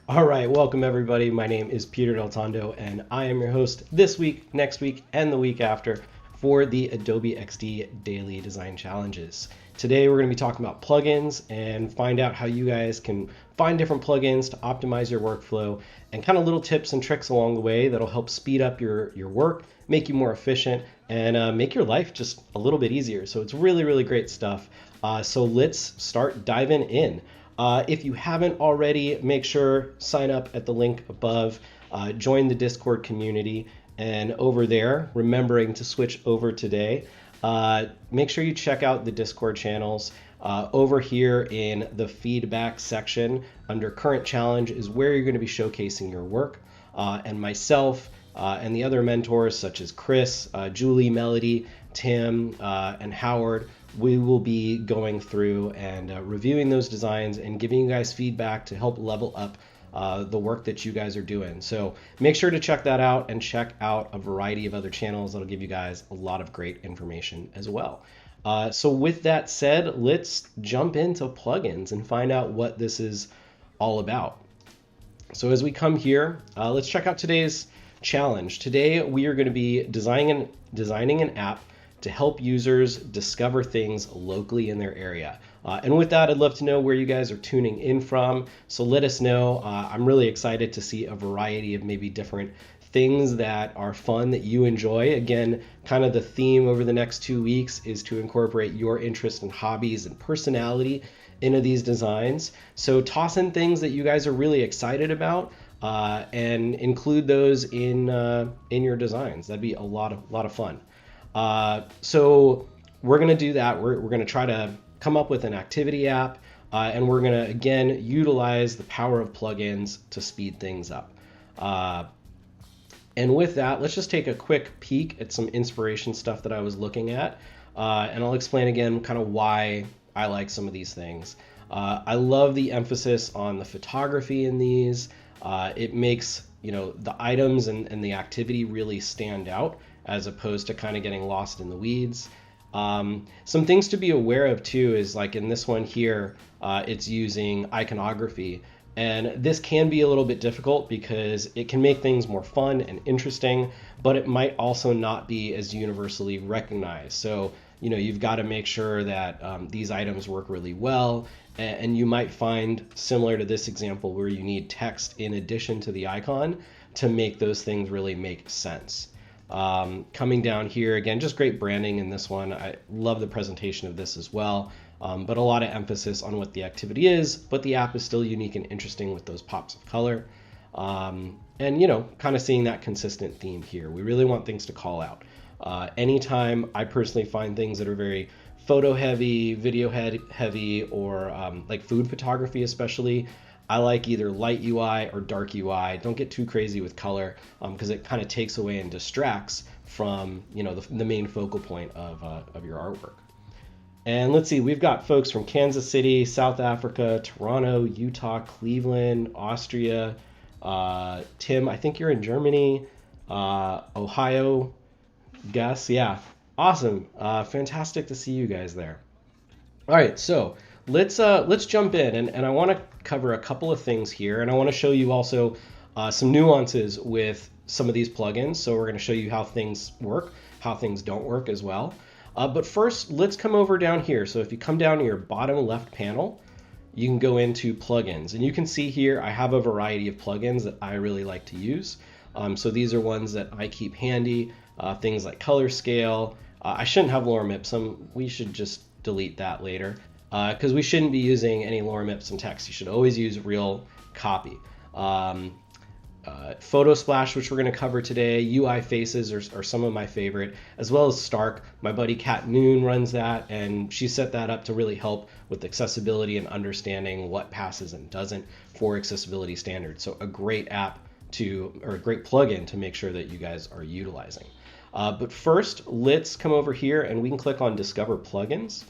All right, welcome everybody. My name is Peter Del Tondo, and I am your host this week, next week, and the week after for the Adobe XD Daily Design Challenges. Today we're going to be talking about plugins and find out how you guys can find different plugins to optimize your workflow and kind of little tips and tricks along the way that'll help speed up your work, make you more efficient, and make your life just a little bit easier. So it's really, really great stuff. So let's start diving in. If you haven't already, make sure sign up at the link above, join the Discord community, and over there, remembering to switch over today, make sure you check out the Discord channels. Over here in the feedback section under current challenge is where you're going to be showcasing your work, and myself and the other mentors such as Chris, Julie, Melody, Tim, and Howard, we will be going through and reviewing those designs and giving you guys feedback to help level up the work that you guys are doing. So make sure to check that out and check out a variety of other channels that'll give you guys a lot of great information as well. So with that said, let's jump into plugins and find out what this is all about. So as we come here, let's check out today's challenge. Today we are going to be designing an app to help users discover things locally in their area. And with that, I'd love to know where you guys are tuning in from. So let us know. I'm really excited to see a variety of maybe different things that are fun that you enjoy. Again, kind of the theme over the next 2 weeks is to incorporate your interest and hobbies and personality into these designs. So toss in things that you guys are really excited about and include those in your designs. That'd be a lot of fun. So we're going to do that. We're going to try to come up with an activity app, and we're going to, again, utilize the power of plugins to speed things up. And with that, let's just take a quick peek at some inspiration stuff that I was looking at, and I'll explain again kind of why I like some of these things. I love the emphasis on the photography in these. It makes, the items and the activity really stand out, as opposed to kind of getting lost in the weeds. Some things to be aware of too is like in this one here, it's using iconography. And this can be a little bit difficult because it can make things more fun and interesting, but it might also not be as universally recognized. So, you've got to make sure that these items work really well. And you might find, similar to this example, where you need text in addition to the icon to make those things really make sense. Coming down here, again, just great branding in this one. I love the presentation of this as well, but a lot of emphasis on what the activity is, but the app is still unique and interesting with those pops of color. And, kind of seeing that consistent theme here. We really want things to call out. Anytime I personally find things that are very photo heavy, video heavy, or like food photography especially, I like either light UI or dark UI. Don't get too crazy with color because it kind of takes away and distracts from the main focal point of your artwork. And let's see, we've got folks from Kansas City, South Africa, Toronto, Utah, Cleveland, Austria. Tim, I think you're in Germany, Ohio. Gus, yeah, awesome, fantastic to see you guys there. All right, so let's jump in, and I want to cover a couple of things here, and I want to show you also some nuances with some of these plugins. So we're going to show you how things work, how things don't work as well. But first, let's come over down here. So if you come down to your bottom left panel, you can go into plugins, and you can see here I have a variety of plugins that I really like to use. So these are ones that I keep handy, things like color scale. I shouldn't have lorem ipsum. We should just delete that later. Because we shouldn't be using any lorem ipsum text. You should always use real copy. PhotoSplash, which we're going to cover today, UI Faces are some of my favorite, as well as Stark. My buddy Kat Noon runs that, and she set that up to really help with accessibility and understanding what passes and doesn't for accessibility standards. So a great app or a great plugin to make sure that you guys are utilizing. But first, let's come over here and we can click on Discover Plugins.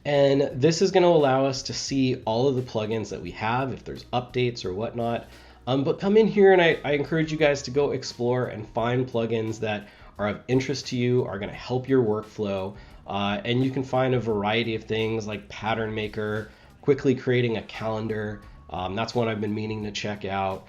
And this is going to allow us to see all of the plugins that we have, if there's updates or whatnot. But come in here and I encourage you guys to go explore and find plugins that are of interest to you, are going to help your workflow. And you can find a variety of things like Pattern Maker, quickly creating a calendar, That's one I've been meaning to check out.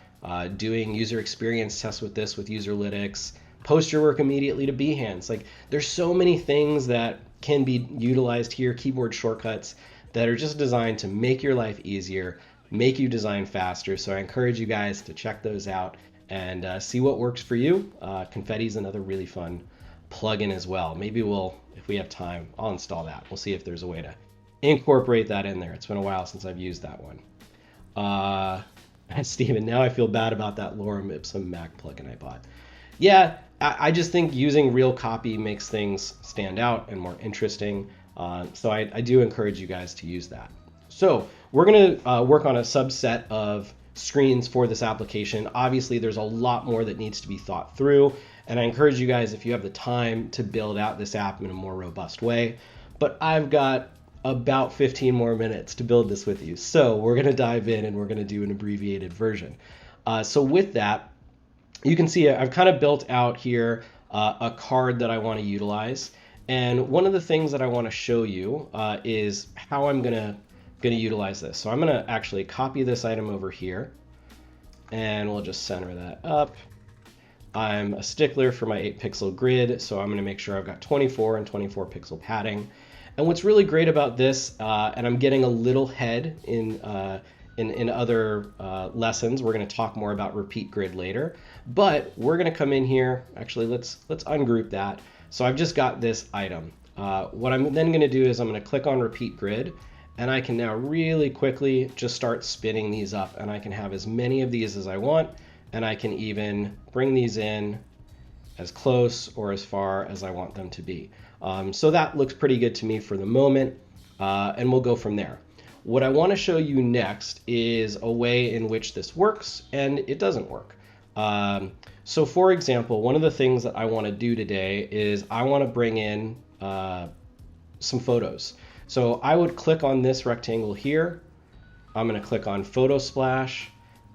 Doing user experience tests with this with Userlytics. Post your work immediately to Behance. Like, there's so many things that can be utilized here, keyboard shortcuts that are just designed to make your life easier, make you design faster. So I encourage you guys to check those out and see what works for you. Confetti is another really fun plugin as well. Maybe if we have time, I'll install that. We'll see if there's a way to incorporate that in there. It's been a while since I've used that one. Steven, now I feel bad about that Lorem Ipsum Mac plugin I bought. Yeah, I just think using real copy makes things stand out and more interesting. So I do encourage you guys to use that. So we're going to work on a subset of screens for this application. Obviously, there's a lot more that needs to be thought through. And I encourage you guys, if you have the time, to build out this app in a more robust way. But I've got about 15 more minutes to build this with you. So we're going to dive in and we're going to do an abbreviated version. So with that, you can see I've kind of built out here a card that I want to utilize. And one of the things that I want to show you is how I'm going to utilize this. So I'm going to actually copy this item over here, and we'll just center that up. I'm a stickler for my 8-pixel grid, so I'm going to make sure I've got 24 and 24 pixel padding. And what's really great about this, and I'm getting a little head in other lessons, we're going to talk more about repeat grid later, but we're going to come in here. Actually, let's ungroup that. So I've just got this item. What I'm then going to do is I'm going to click on repeat grid, and I can now really quickly just start spinning these up, and I can have as many of these as I want, and I can even bring these in as close or as far as I want them to be. So that looks pretty good to me for the moment, and we'll go from there. What I want to show you next is a way in which this works and it doesn't work. So for example, one of the things that I want to do today is I want to bring in some photos. So I would click on this rectangle here. I'm going to click on PhotoSplash,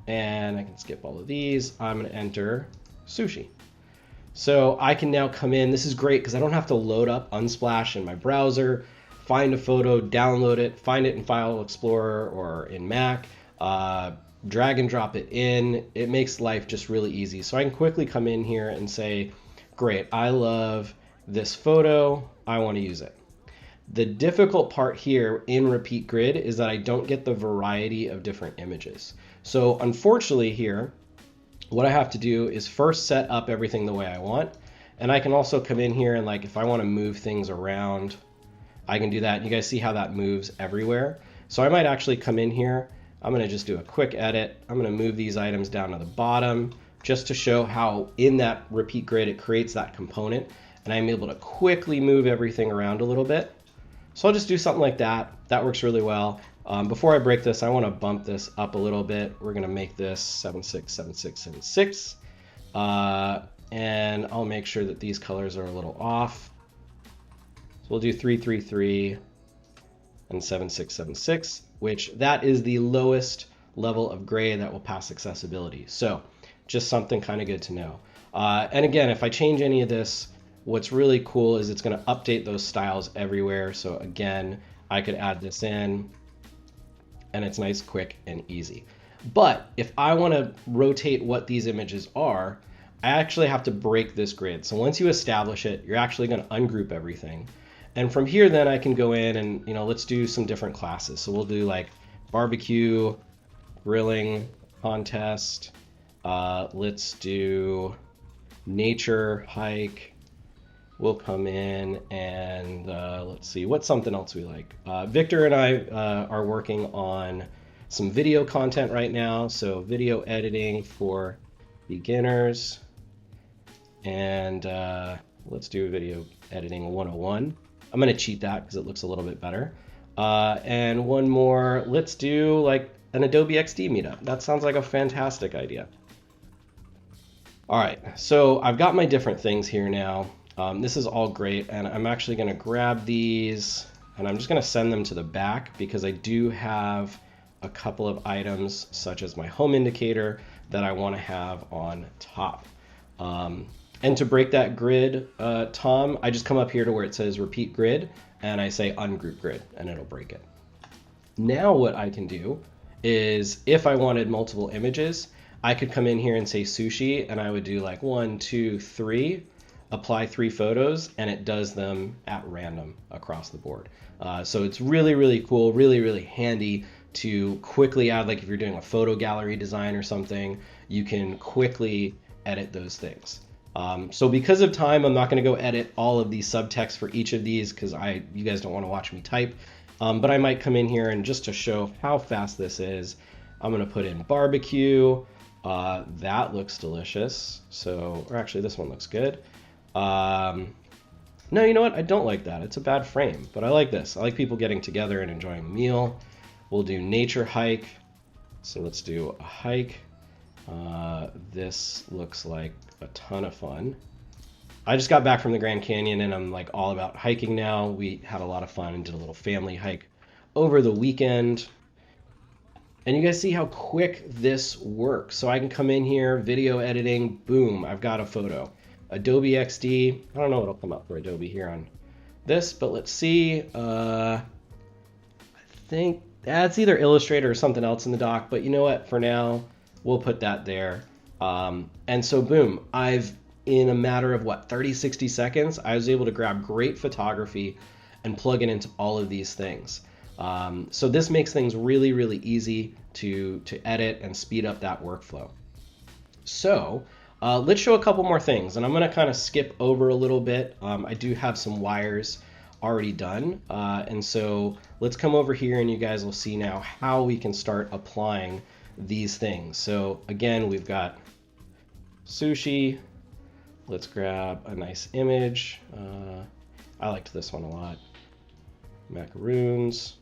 and I can skip all of these. I'm going to enter sushi. So I can now come in. This is great because I don't have to load up Unsplash in my browser, find a photo, download it, find it in File Explorer or in Mac, drag and drop it in. It makes life just really easy. So I can quickly come in here and say, great, I love this photo. I want to use it. The difficult part here in Repeat Grid is that I don't get the variety of different images. So unfortunately here, what I have to do is first set up everything the way I want. And I can also come in here and, like, if I want to move things around, I can do that. You guys see how that moves everywhere. So I might actually come in here. I'm going to just do a quick edit. I'm going to move these items down to the bottom just to show how in that repeat grid it creates that component. And I'm able to quickly move everything around a little bit. So I'll just do something like that. That works really well. Before I break this, I want to bump this up a little bit. We're going to make this 767676. And I'll make sure that these colors are a little off. So we'll do 333 and 7676, which that is the lowest level of gray that will pass accessibility. So just something kind of good to know. And again, if I change any of this, what's really cool is it's going to update those styles everywhere. So again, I could add this in, and it's nice, quick, and easy. But if I want to rotate what these images are, I actually have to break this grid. So once you establish it, you're actually going to ungroup everything. And from here, then I can go in and, let's do some different classes. So we'll do like barbecue, grilling, contest. Let's do nature, hike. We'll come in and let's see, what's something else we like? Victor and I are working on some video content right now. So video editing for beginners. And let's do video editing 101. I'm going to cheat that because it looks a little bit better. And one more, let's do like an Adobe XD meetup. That sounds like a fantastic idea. All right, so I've got my different things here now. This is all great, and I'm actually going to grab these, and I'm just going to send them to the back because I do have a couple of items, such as my home indicator, that I want to have on top. And to break that grid, Tom, I just come up here to where it says repeat grid, and I say ungroup grid, and it'll break it. Now what I can do is if I wanted multiple images, I could come in here and say sushi, and I would do like 1, 2, 3, apply 3 photos, and it does them at random across the board. So it's really, really cool, really, really handy to quickly add, like if you're doing a photo gallery design or something, you can quickly edit those things. So because of time, I'm not going to go edit all of these subtext for each of these because you guys don't want to watch me type. But I might come in here and just to show how fast this is, I'm going to put in barbecue. That looks delicious. So, or actually this one looks good. No, you know what? I don't like that. It's a bad frame, but I like this. I like people getting together and enjoying a meal. We'll do nature hike. So let's do a hike. This looks like a ton of fun. I just got back from the Grand Canyon and I'm like all about hiking now. We had a lot of fun and did a little family hike over the weekend. And you guys see how quick this works. So I can come in here, video editing, boom, I've got a photo. Adobe XD, I don't know what'll come up for Adobe here on this, but let's see. I think that's either Illustrator or something else in the dock, but you know what, for now, we'll put that there. And so boom, in a matter of 30, 60 seconds, I was able to grab great photography and plug it into all of these things. So this makes things really, really easy to edit and speed up that workflow. So let's show a couple more things, and I'm going to kind of skip over a little bit. I do have some wires already done, and so let's come over here and you guys will see now how we can start applying these things. So again, we've got sushi. Let's grab a nice image. I liked this one a lot. Macaroons.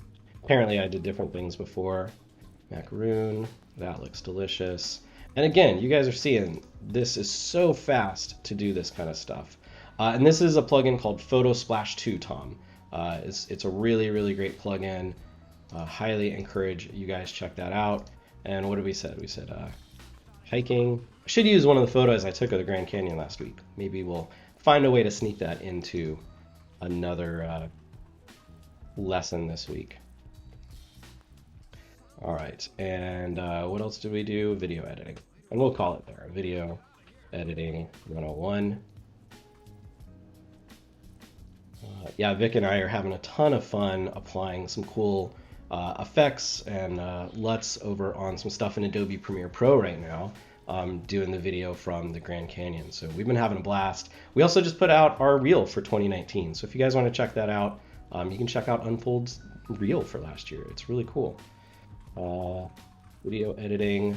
Apparently I did different things before. Macaroon, that looks delicious. And again, you guys are seeing this is so fast to do this kind of stuff. And this is a plugin called PhotoSplash 2, Tom. It's a really, really great plugin. Highly encourage you guys check that out. And what did we said? We said hiking. I should use one of the photos I took of the Grand Canyon last week. Maybe we'll find a way to sneak that into another lesson this week. All right, and what else did we do? Video editing, and we'll call it there, video editing 101. Yeah, Vic and I are having a ton of fun applying some cool effects and LUTs over on some stuff in Adobe Premiere Pro right now, doing the video from the Grand Canyon. So we've been having a blast. We also just put out our reel for 2019. So if you guys want to check that out, you can check out Unfold's reel for last year. It's really cool. Video editing,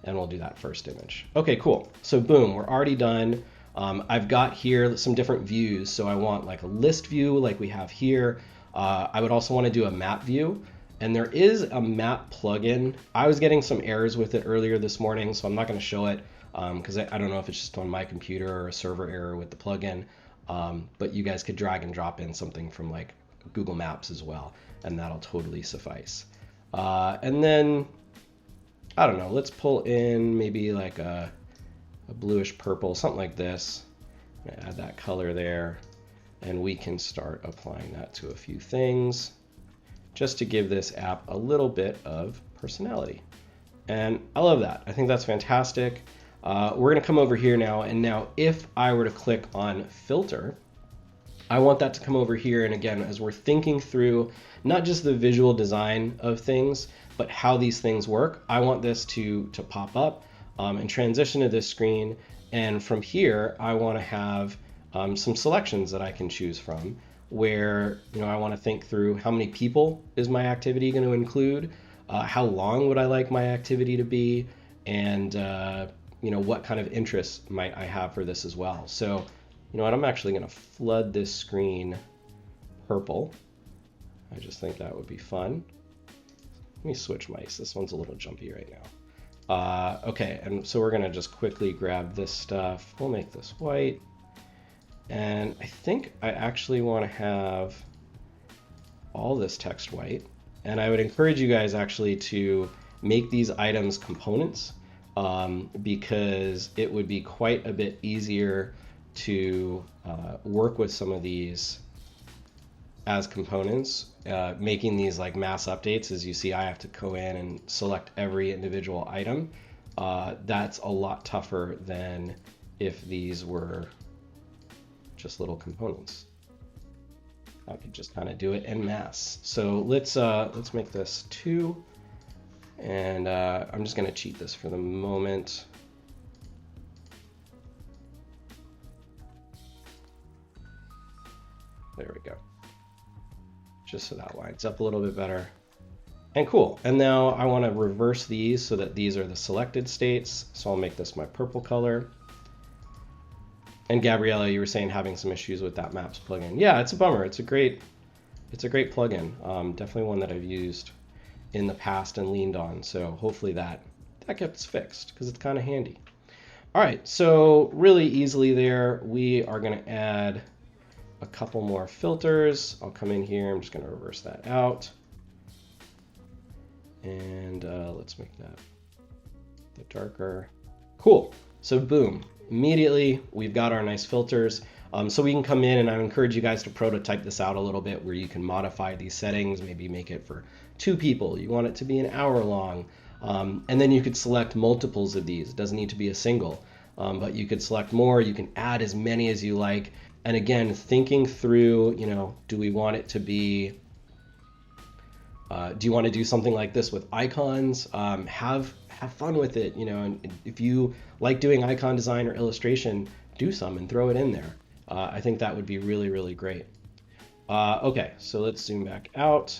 and we'll do that first image. Okay, cool. So boom, we're already done. I've got here some different views. So I want like a list view like we have here. I would also want to do a map view, and there is a map plugin. I was getting some errors with it earlier this morning, so I'm not going to show it because I don't know if it's just on my computer or a server error with the plugin, but you guys could drag and drop in something from like Google Maps as well, and that'll totally suffice. And then, I don't know, let's pull in maybe like a bluish purple, something like this. Add that color there, and we can start applying that to a few things just to give this app a little bit of personality. And I love that. I think that's fantastic. We're gonna come over here now, and now if I were to click on filter, I want that to come over here, and again, as we're thinking through not just the visual design of things, but how these things work, I want this to pop up and transition to this screen. And from here, I want to have some selections that I can choose from where, I want to think through how many people is my activity going to include, how long would I like my activity to be, and what kind of interests might I have for this as well. So, you know what, I'm actually going to flood this screen purple. I just think that would be fun. Let me switch mice. This one's a little jumpy right now. Okay, and so we're going to just quickly grab this stuff. We'll make this white. And I think I actually want to have all this text white. And I would encourage you guys actually to make these items components because it would be quite a bit easier to work with some of these as components, making these like mass updates. As you see, I have to go in and select every individual item. That's a lot tougher than if these were just little components. I could just kind of do it en masse. So let's make this 2, and I'm just going to cheat this for the moment. There we go. Just so that lines up a little bit better. And cool. And now I want to reverse these so that these are the selected states. So I'll make this my purple color. And Gabriella, you were saying having some issues with that Maps plugin. Yeah, it's a bummer. It's a great plugin. Definitely one that I've used in the past and leaned on. So hopefully that gets fixed because it's kind of handy. All right, so really easily there, we are going to add a couple more filters. I'll come in here. I'm just going to reverse that out. And let's make that a bit darker. Cool. So boom. Immediately, we've got our nice filters. So we can come in, and I encourage you guys to prototype this out a little bit where you can modify these settings, maybe make it for 2 people. You want it to be an hour long. And then you could select multiples of these. It doesn't need to be a single, but you could select more. You can add as many as you like. And again, thinking through, do we want it to be, do you want to do something like this with icons? Have fun with it, and if you like doing icon design or illustration, do some and throw it in there. I think that would be really, really great. Okay, so let's zoom back out.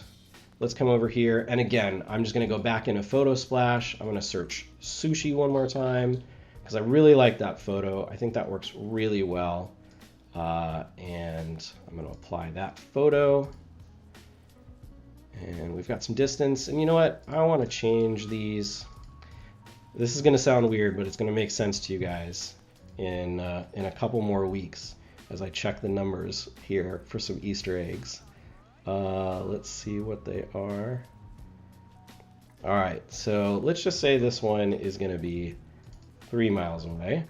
Let's come over here. And again, I'm just going to go back into PhotoSplash. I'm going to search sushi one more time because I really like that photo. I think that works really well. And I'm going to apply that photo. And we've got some distance. And you know what? I want to change these. This is going to sound weird, but it's going to make sense to you guys in a couple more weeks as I check the numbers here for some Easter eggs. Let's see what they are. All right, so let's just say this one is going to be 3 miles away.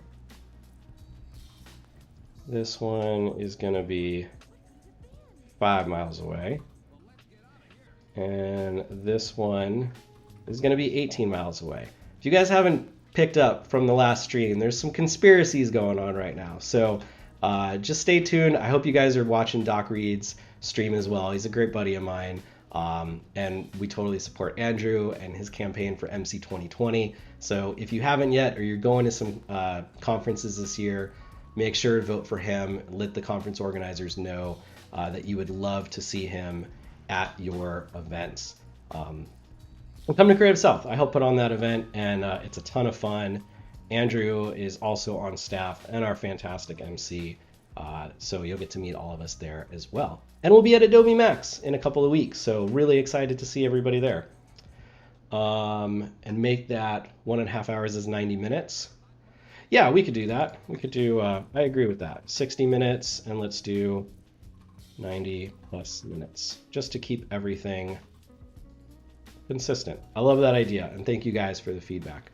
This one is going to be 5 miles away. And this one is going to be 18 miles away. If you guys haven't picked up from the last stream, there's some conspiracies going on right now. So just stay tuned. I hope you guys are watching Doc Reed's stream as well. He's a great buddy of mine. And we totally support Andrew and his campaign for MC 2020. So if you haven't yet, or you're going to some conferences this year, make sure to vote for him. Let the conference organizers know that you would love to see him at your events. And come to Creative South. I help put on that event, and it's a ton of fun. Andrew is also on staff and our fantastic MC, so you'll get to meet all of us there as well. And we'll be at Adobe MAX in a couple of weeks, so really excited to see everybody there. And make that 1.5 hours is 90 minutes. Yeah, we could do that. We could do, I agree with that, 60 minutes, and let's do 90 plus minutes, just to keep everything consistent. I love that idea, and thank you guys for the feedback.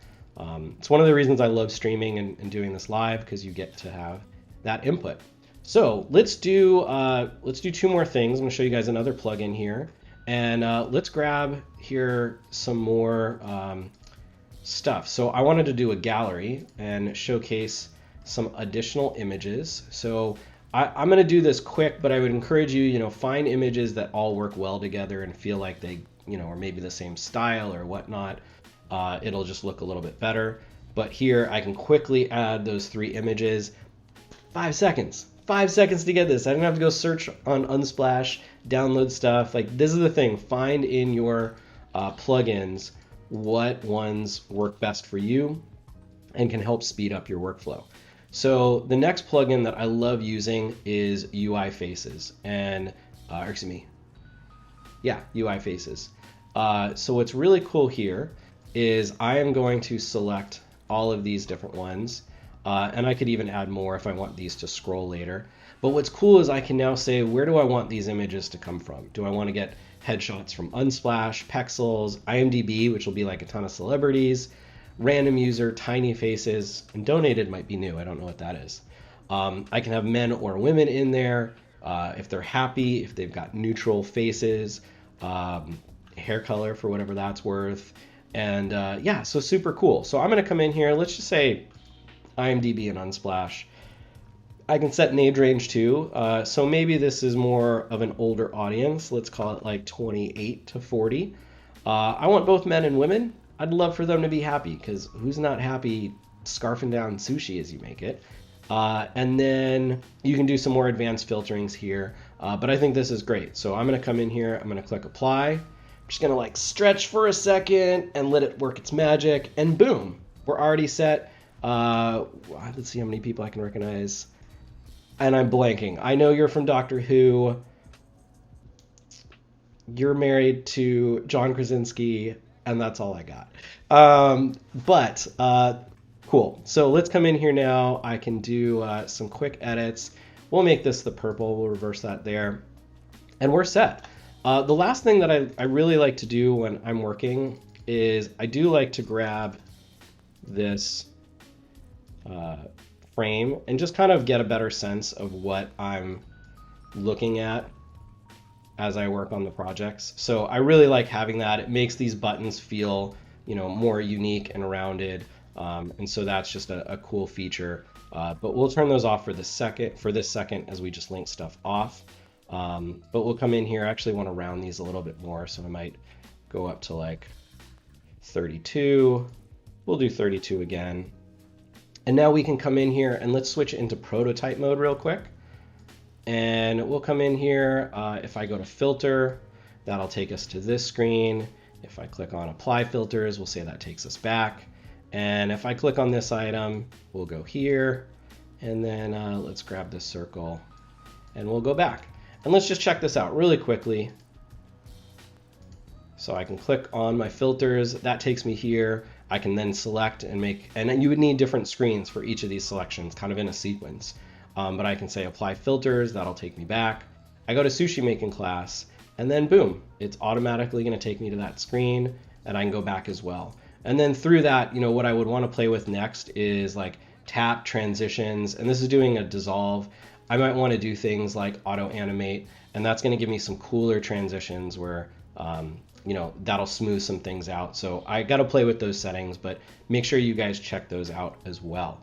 It's one of the reasons I love streaming and doing this live, because you get to have that input. So let's do 2 more things. I'm going to show you guys another plugin here, and let's grab here some more stuff. So I wanted to do a gallery and showcase some additional images. So I'm going to do this quick, but I would encourage you, find images that all work well together and feel like they, or maybe the same style or whatnot. It'll just look a little bit better. But here I can quickly add those 3 images. 5 seconds. 5 seconds to get this. I didn't have to go search on Unsplash, download stuff. Like, this is the thing. Find in your plugins what ones work best for you and can help speed up your workflow. So the next plugin that I love using is UI Faces, and UI Faces. So what's really cool here is I am going to select all of these different ones, and I could even add more if I want these to scroll later. But what's cool is I can now say, where do I want these images to come from? Do I want to get headshots from Unsplash, Pexels, IMDb, which will be like a ton of celebrities, random user, tiny faces, and donated might be new. I don't know what that is. I can have men or women in there. if they're happy, if they've got neutral faces, hair color for whatever that's worth. And yeah, so super cool. So I'm going to come in here. Let's just say IMDb and Unsplash. I can set an age range too. So maybe this is more of an older audience. Let's call it like 28 to 40. I want both men and women. I'd love for them to be happy, because who's not happy scarfing down sushi as you make it? And then you can do some more advanced filterings here. But I think this is great. So I'm going to come in here. I'm going to click apply. I'm just going to like stretch for a second and let it work its magic. And boom, we're already set. Let's see how many people I can recognize. And I'm blanking. I know you're from Doctor Who. You're married to John Krasinski, and that's all I got. Cool. So let's come in here now. I can do some quick edits. We'll make this the purple. We'll reverse that there. And we're set. The last thing that I really like to do when I'm working is I do like to grab this frame and just kind of get a better sense of what I'm looking at as I work on the projects. So I really like having that. It makes these buttons feel, more unique and rounded. And so that's just a cool feature. But we'll turn those off for this second as we just link stuff off. But we'll come in here. I actually want to round these a little bit more. So I might go up to like 32. We'll do 32 again. And now we can come in here and let's switch into prototype mode real quick. And we'll come in here. If I go to filter, that'll take us to this screen. If I click on apply filters, we'll say that takes us back. And if I click on this item, we'll go here. And then let's grab this circle and we'll go back. And let's just check this out really quickly. So I can click on my filters. That takes me here. I can then select and make, and then you would need different screens for each of these selections, kind of in a sequence. But I can say apply filters, that'll take me back. I go to sushi making class, and then boom, it's automatically going to take me to that screen, and I can go back as well. And then through that, what I would want to play with next is like tap transitions, and this is doing a dissolve. I might want to do things like auto animate, and that's going to give me some cooler transitions where that'll smooth some things out. So I got to play with those settings, but make sure you guys check those out as well.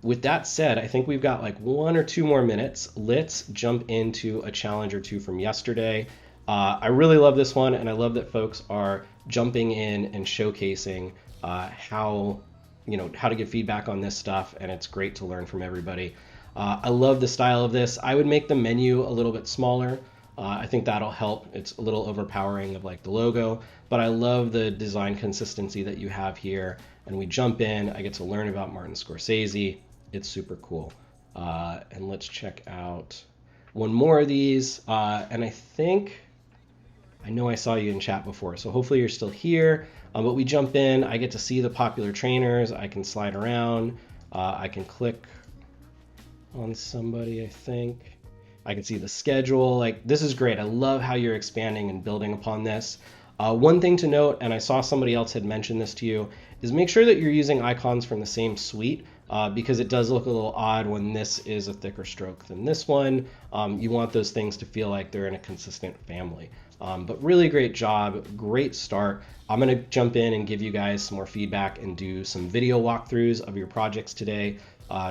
With that said, I think we've got like 1 or 2 more minutes. Let's jump into a challenge or two from yesterday. I really love this one, and I love that folks are jumping in and showcasing how to give feedback on this stuff, and it's great to learn from everybody. I love the style of this. I would make the menu a little bit smaller. I think that'll help. It's a little overpowering of like the logo, but I love the design consistency that you have here. And we jump in, I get to learn about Martin Scorsese. It's super cool. And let's check out one more of these. And I know I saw you in chat before, so hopefully you're still here. But we jump in, I get to see the popular trainers. I can slide around. I can click on somebody, I think. I can see the schedule. Like, this is great. I love how you're expanding and building upon this. One thing to note, and I saw somebody else had mentioned this to you, is make sure that you're using icons from the same suite, because it does look a little odd when this is a thicker stroke than this one. You want those things to feel like they're in a consistent family. But really great job, great start. I'm going to jump in and give you guys some more feedback and do some video walkthroughs of your projects today.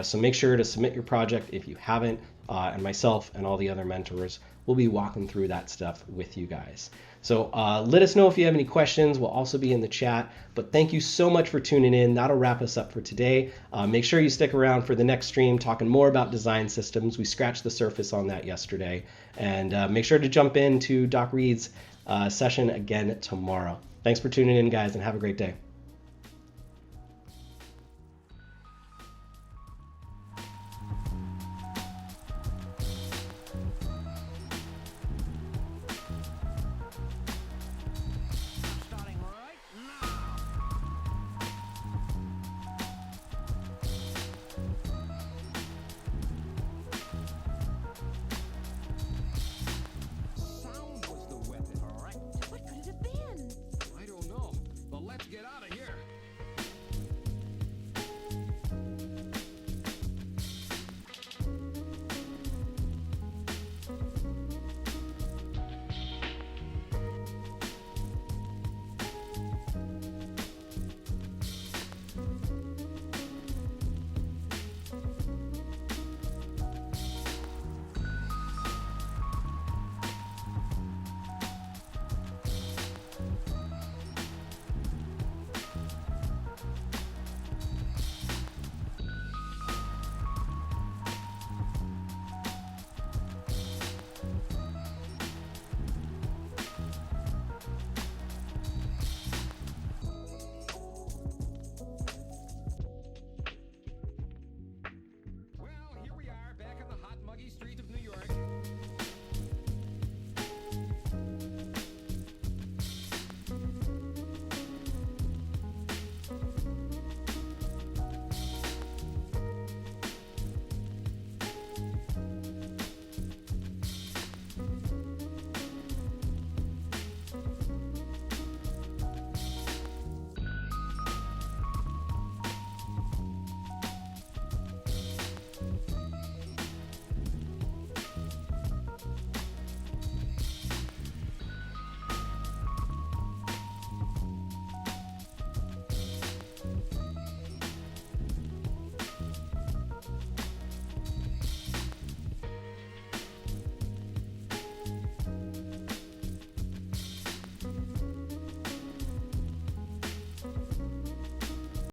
So make sure to submit your project if you haven't, and myself and all the other mentors will be walking through that stuff with you guys. So let us know if you have any questions. We'll also be in the chat. But thank you so much for tuning in. That'll wrap us up for today. Make sure you stick around for the next stream talking more about design systems. We scratched the surface on that yesterday. And make sure to jump into Doc Reed's session again tomorrow. Thanks for tuning in, guys, and have a great day.